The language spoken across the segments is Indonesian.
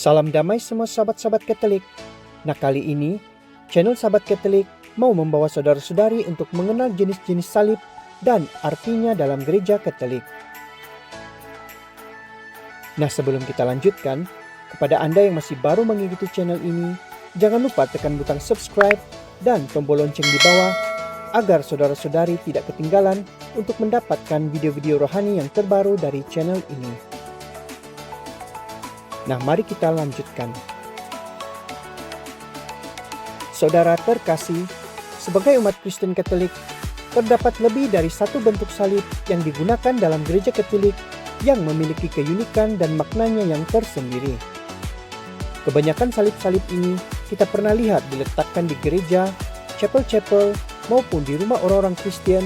Salam damai semua sahabat-sahabat Katolik. Nah, kali ini channel Sahabat Katolik mau membawa saudara-saudari untuk mengenal jenis-jenis salib dan artinya dalam gereja Katolik. Nah, sebelum kita lanjutkan, kepada Anda yang masih baru mengikuti channel ini, jangan lupa tekan butang subscribe dan tombol lonceng di bawah agar saudara-saudari tidak ketinggalan untuk mendapatkan video-video rohani yang terbaru dari channel ini. Nah, mari kita lanjutkan. Saudara terkasih, sebagai umat Kristen Katolik, terdapat lebih dari satu bentuk salib yang digunakan dalam gereja Katolik yang memiliki keunikan dan maknanya yang tersendiri. Kebanyakan salib-salib ini kita pernah lihat diletakkan di gereja, chapel-chapel, maupun di rumah orang-orang Kristen,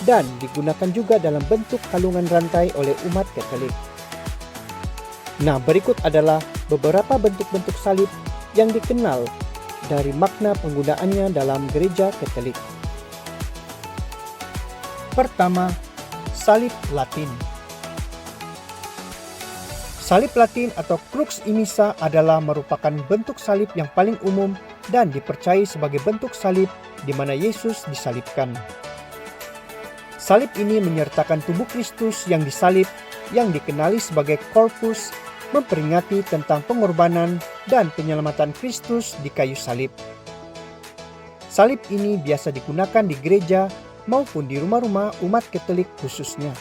dan digunakan juga dalam bentuk kalungan rantai oleh umat Katolik. Nah, berikut adalah beberapa bentuk-bentuk salib yang dikenal dari makna penggunaannya dalam gereja Katolik. Pertama, salib Latin. Salib Latin atau Crux Immissa adalah merupakan bentuk salib yang paling umum dan dipercayai sebagai bentuk salib di mana Yesus disalibkan. Salib ini menyertakan tubuh Kristus yang disalib yang dikenali sebagai corpus, memperingati tentang pengorbanan dan penyelamatan Kristus di kayu salib. Salib ini biasa digunakan di gereja maupun di rumah-rumah umat Katolik khususnya.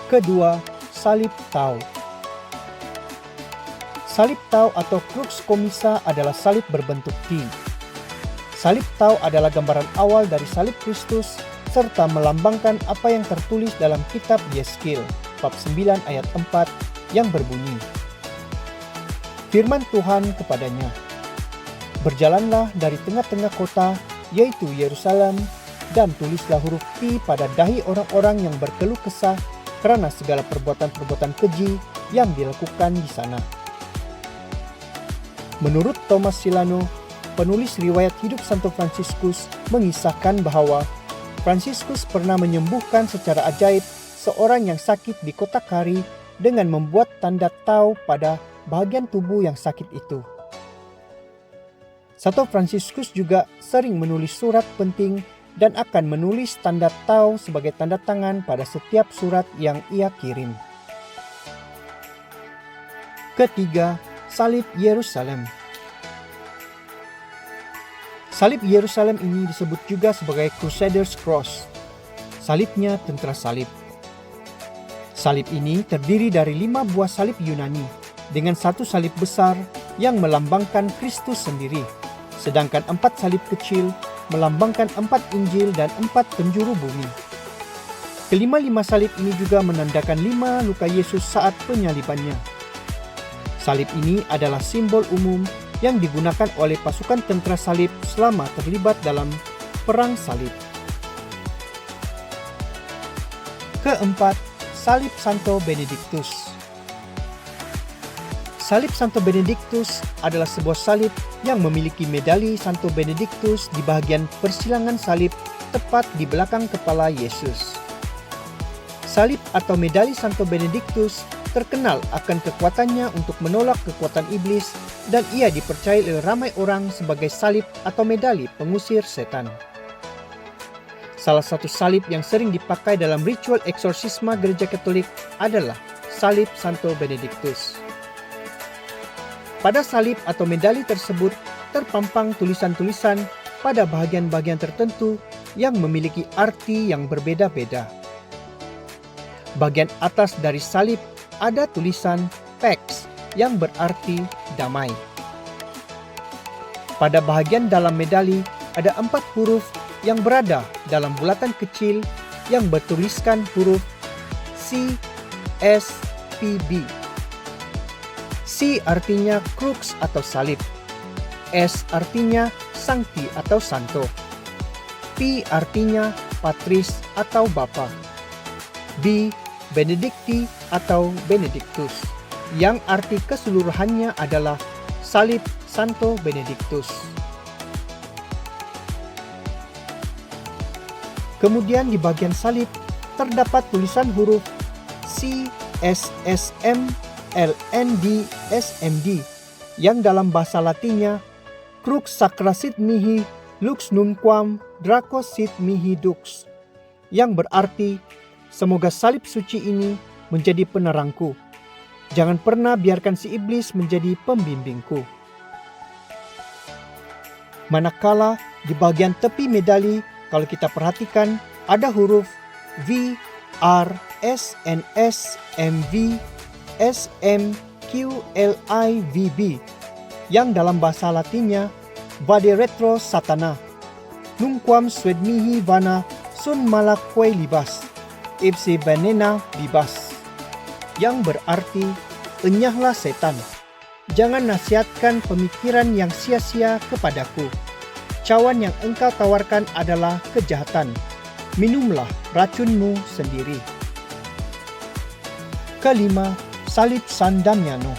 Kedua, salib Tau. Salib Tau atau Crux Commissa adalah salib berbentuk T. Salib Tau adalah gambaran awal dari salib Kristus serta melambangkan apa yang tertulis dalam kitab Yeskil bab 9 ayat 4 yang berbunyi, firman Tuhan kepadanya, berjalanlah dari tengah-tengah kota, yaitu Yerusalem, dan tulislah huruf T pada dahi orang-orang yang berkeluh kesah karena segala perbuatan-perbuatan keji yang dilakukan di sana. Menurut Thomas Silano, penulis riwayat hidup Santo Fransiskus, mengisahkan bahwa Fransiskus pernah menyembuhkan secara ajaib seorang yang sakit di kota Kari dengan membuat tanda Tau pada bagian tubuh yang sakit itu. Santo Fransiskus juga sering menulis surat penting dan akan menulis tanda Tau sebagai tanda tangan pada setiap surat yang ia kirim. Ketiga, salib Yerusalem. Salib Yerusalem ini disebut juga sebagai Crusaders Cross. Salibnya tentara salib. Salib ini terdiri dari 5 buah salib Yunani dengan 1 salib besar yang melambangkan Kristus sendiri, sedangkan 4 salib kecil melambangkan 4 Injil dan 4 penjuru bumi. Kelima-lima salib ini juga menandakan 5 luka Yesus saat penyalibannya. Salib ini adalah simbol umum yang digunakan oleh pasukan tentara salib selama terlibat dalam perang salib. Keempat, salib Santo Benedictus. Salib Santo Benedictus adalah sebuah salib yang memiliki medali Santo Benedictus di bagian persilangan salib tepat di belakang kepala Yesus. Salib atau medali Santo Benedictus terkenal akan kekuatannya untuk menolak kekuatan iblis dan ia dipercaya oleh ramai orang sebagai salib atau medali pengusir setan. Salah satu salib yang sering dipakai dalam ritual eksorsisme gereja Katolik adalah salib Santo Benedictus. Pada salib atau medali tersebut terpampang tulisan-tulisan pada bagian-bagian tertentu yang memiliki arti yang berbeda-beda. Bagian atas dari salib ada tulisan Pax yang berarti damai. Pada bagian dalam medali ada 4 huruf yang berada dalam bulatan kecil yang bertuliskan huruf C, S, P, B. C artinya crux atau salib, S artinya sancti atau santo, P artinya patris atau bapa, B benedicti atau benedictus, yang arti keseluruhannya adalah salib Santo Benedictus. Kemudian di bagian salib terdapat tulisan huruf C, S, S, M LND-SMD, yang dalam bahasa Latinnya Crux sacra sit mihi lux nunquam draco sit mihi dux, yang berarti semoga salib suci ini menjadi penerangku. Jangan pernah biarkan si iblis menjadi pembimbingku. Manakala di bagian tepi medali, kalau kita perhatikan, ada huruf V, R, S, N, S, M, V, S, M, Q, L, I, V, B, yang dalam bahasa Latinnya Vade retro satana, nunquam sed mihi vana sun malaque libas, ipse venena bibas, yang berarti enyahlah setan. Jangan nasihatkan pemikiran yang sia-sia kepadaku. Cawan yang engkau tawarkan adalah kejahatan. Minumlah racunmu sendiri. Kelima, salib San Damiano.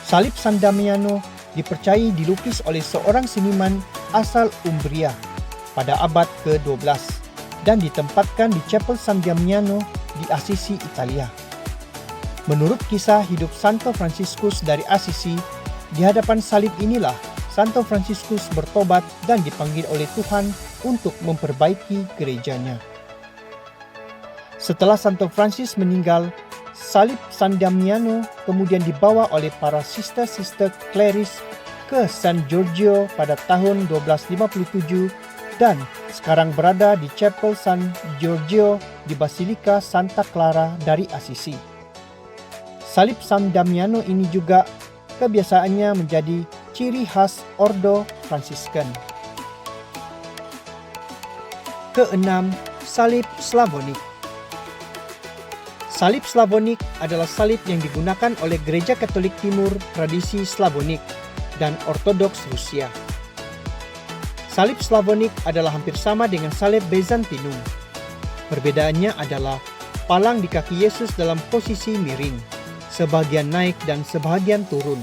Salib San Damiano dipercayai dilukis oleh seorang seniman asal Umbria pada abad ke-12 dan ditempatkan di Chapel San Damiano di Assisi, Italia. Menurut kisah hidup Santo Fransiskus dari Assisi, di hadapan salib inilah Santo Fransiskus bertobat dan dipanggil oleh Tuhan untuk memperbaiki gerejanya. Setelah Santo Francis meninggal, salib San Damiano kemudian dibawa oleh para sister-sister Claris ke San Giorgio pada tahun 1257 dan sekarang berada di Chapel San Giorgio di Basilika Santa Clara dari Assisi. Salib San Damiano ini juga kebiasaannya menjadi ciri khas Ordo Fransiskan. Keenam, salib Slavonik. Salib Slavonik adalah salib yang digunakan oleh Gereja Katolik Timur tradisi Slavonik dan Ortodoks Rusia. Salib Slavonik adalah hampir sama dengan salib Byzantinum. Perbedaannya adalah palang di kaki Yesus dalam posisi miring, sebagian naik dan sebagian turun.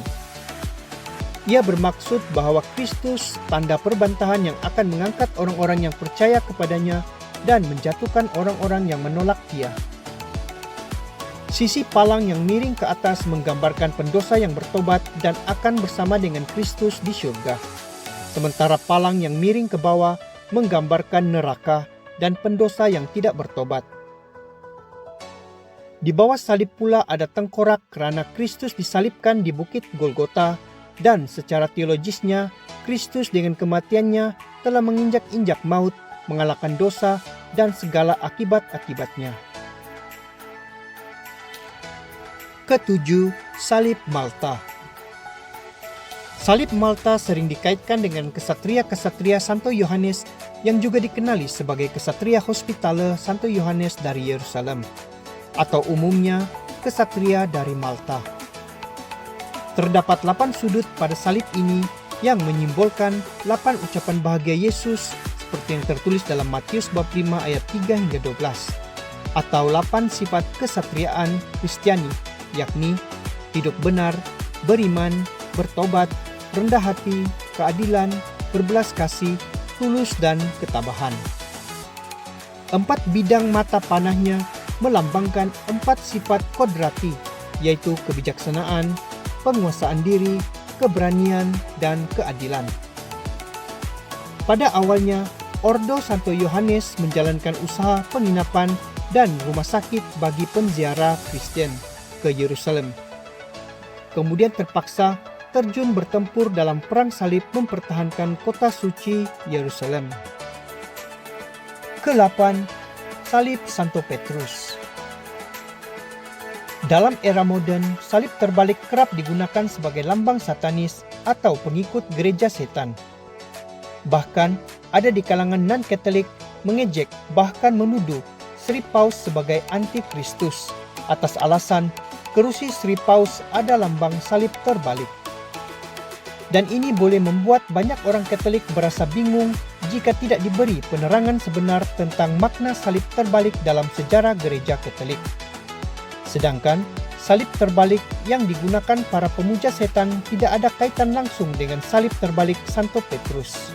Ia bermaksud bahwa Kristus tanda perbantahan yang akan mengangkat orang-orang yang percaya kepadanya dan menjatuhkan orang-orang yang menolak Dia. Sisi palang yang miring ke atas menggambarkan pendosa yang bertobat dan akan bersama dengan Kristus di surga. Sementara palang yang miring ke bawah menggambarkan neraka dan pendosa yang tidak bertobat. Di bawah salib pula ada tengkorak kerana Kristus disalibkan di Bukit Golgota dan secara teologisnya Kristus dengan kematiannya telah menginjak-injak maut, mengalahkan dosa dan segala akibat-akibatnya. Ketujuh, salib Malta. Salib Malta sering dikaitkan dengan kesatria-kesatria Santo Yohanes yang juga dikenali sebagai kesatria Hospitaler Santo Yohanes dari Yerusalem, atau umumnya kesatria dari Malta. Terdapat 8 sudut pada salib ini yang menyimbolkan 8 ucapan bahagia Yesus seperti yang tertulis dalam Matius bab 5 ayat 3 hingga 12, atau 8 sifat kesatriaan Kristiani, yakni hidup benar, beriman, bertobat, rendah hati, keadilan, berbelas kasih, tulus dan ketabahan. 4 bidang mata panahnya melambangkan 4 sifat kodrati, yaitu kebijaksanaan, penguasaan diri, keberanian, dan keadilan. Pada awalnya, Ordo Santo Yohanes menjalankan usaha penginapan dan rumah sakit bagi penziarah Kristen ke Yerusalem. Kemudian terpaksa terjun bertempur dalam perang salib mempertahankan kota suci Yerusalem. Ke-8, salib Santo Petrus. Dalam era modern, salib terbalik kerap digunakan sebagai lambang satanis atau pengikut gereja setan. Bahkan, ada di kalangan non-Katolik mengejek bahkan menuduh Sri Paus sebagai anti-Kristus atas alasan kerusi Sri Paus ada lambang salib terbalik. Dan ini boleh membuat banyak orang Katolik berasa bingung jika tidak diberi penerangan sebenar tentang makna salib terbalik dalam sejarah gereja Katolik. Sedangkan salib terbalik yang digunakan para pemuja setan tidak ada kaitan langsung dengan salib terbalik Santo Petrus.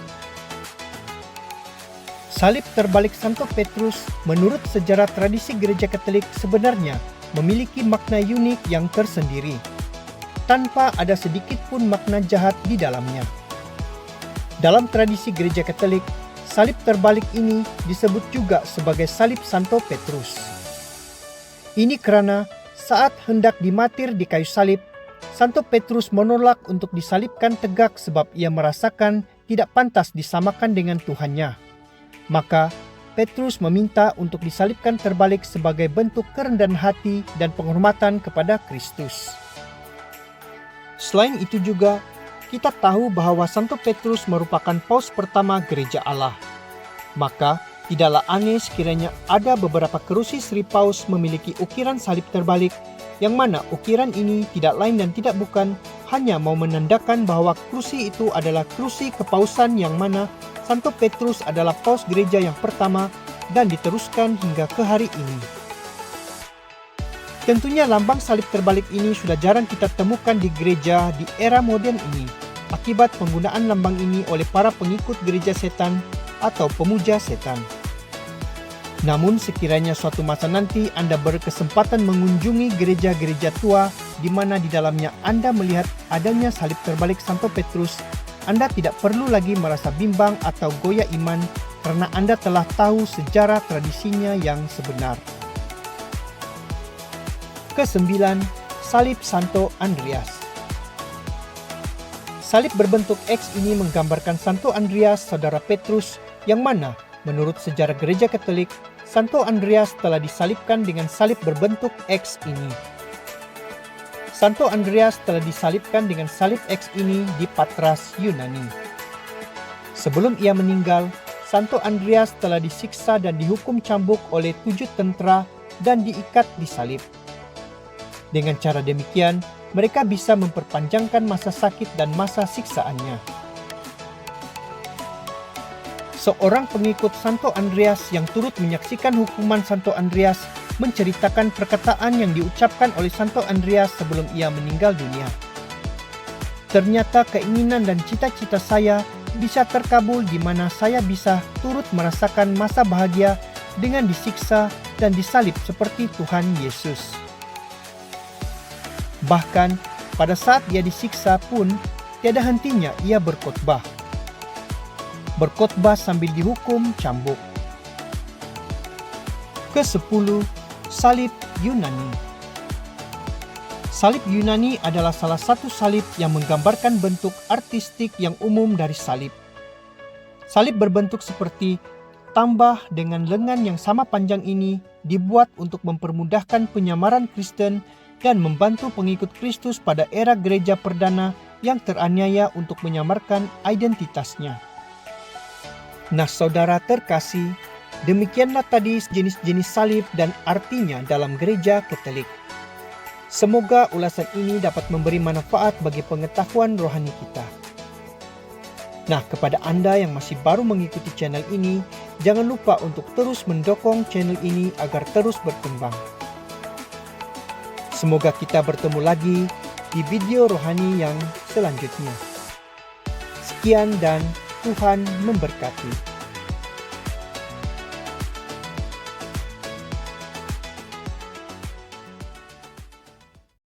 Salib terbalik Santo Petrus menurut sejarah tradisi gereja Katolik sebenarnya memiliki makna unik yang tersendiri, tanpa ada sedikit pun makna jahat di dalamnya. Dalam tradisi Gereja Katolik, salib terbalik ini disebut juga sebagai salib Santo Petrus. Ini karena saat hendak dimatir di kayu salib, Santo Petrus menolak untuk disalibkan tegak sebab ia merasakan tidak pantas disamakan dengan Tuhannya. Maka Petrus meminta untuk disalibkan terbalik sebagai bentuk kerendahan hati dan penghormatan kepada Kristus. Selain itu juga, kita tahu bahwa Santo Petrus merupakan paus pertama Gereja Allah. Maka, tidaklah aneh sekiranya ada beberapa kerusi Sri Paus memiliki ukiran salib terbalik, yang mana ukiran ini tidak lain dan tidak bukan hanya mau menandakan bahwa kerusi itu adalah kerusi kepausan yang mana Santo Petrus adalah paus gereja yang pertama dan diteruskan hingga ke hari ini. Tentunya lambang salib terbalik ini sudah jarang kita temukan di gereja di era modern ini, akibat penggunaan lambang ini oleh para pengikut gereja setan atau pemuja setan. Namun sekiranya suatu masa nanti Anda berkesempatan mengunjungi gereja-gereja tua di mana di dalamnya Anda melihat adanya salib terbalik Santo Petrus, Anda tidak perlu lagi merasa bimbang atau goyah iman karena Anda telah tahu sejarah tradisinya yang sebenar. Kesembilan, salib Santo Andreas. Salib berbentuk X ini menggambarkan Santo Andreas, saudara Petrus, yang mana menurut sejarah Gereja Katolik, Santo Andreas telah disalibkan dengan salib berbentuk X ini. Santo Andreas telah disalibkan dengan salib X ini di Patras, Yunani. Sebelum ia meninggal, Santo Andreas telah disiksa dan dihukum cambuk oleh 7 tentara dan diikat di salib. Dengan cara demikian, mereka bisa memperpanjangkan masa sakit dan masa siksaannya. Seorang pengikut Santo Andreas yang turut menyaksikan hukuman Santo Andreas menceritakan perkataan yang diucapkan oleh Santo Andreas sebelum ia meninggal dunia. Ternyata keinginan dan cita-cita saya bisa terkabul di mana saya bisa turut merasakan masa bahagia dengan disiksa dan disalib seperti Tuhan Yesus. Bahkan pada saat ia disiksa pun tiada hentinya ia berkhotbah sambil dihukum cambuk. Ke-10, salib Yunani. Salib Yunani adalah salah satu salib yang menggambarkan bentuk artistik yang umum dari salib. Salib berbentuk seperti tambah dengan lengan yang sama panjang ini dibuat untuk mempermudahkan penyamaran Kristen dan membantu pengikut Kristus pada era gereja perdana yang teraniaya untuk menyamarkan identitasnya. Nah, saudara terkasih, demikianlah tadi jenis-jenis salib dan artinya dalam Gereja Katolik. Semoga ulasan ini dapat memberi manfaat bagi pengetahuan rohani kita. Nah, kepada Anda yang masih baru mengikuti channel ini, jangan lupa untuk terus mendukung channel ini agar terus berkembang. Semoga kita bertemu lagi di video rohani yang selanjutnya. Sekian dan Tuhan memberkati.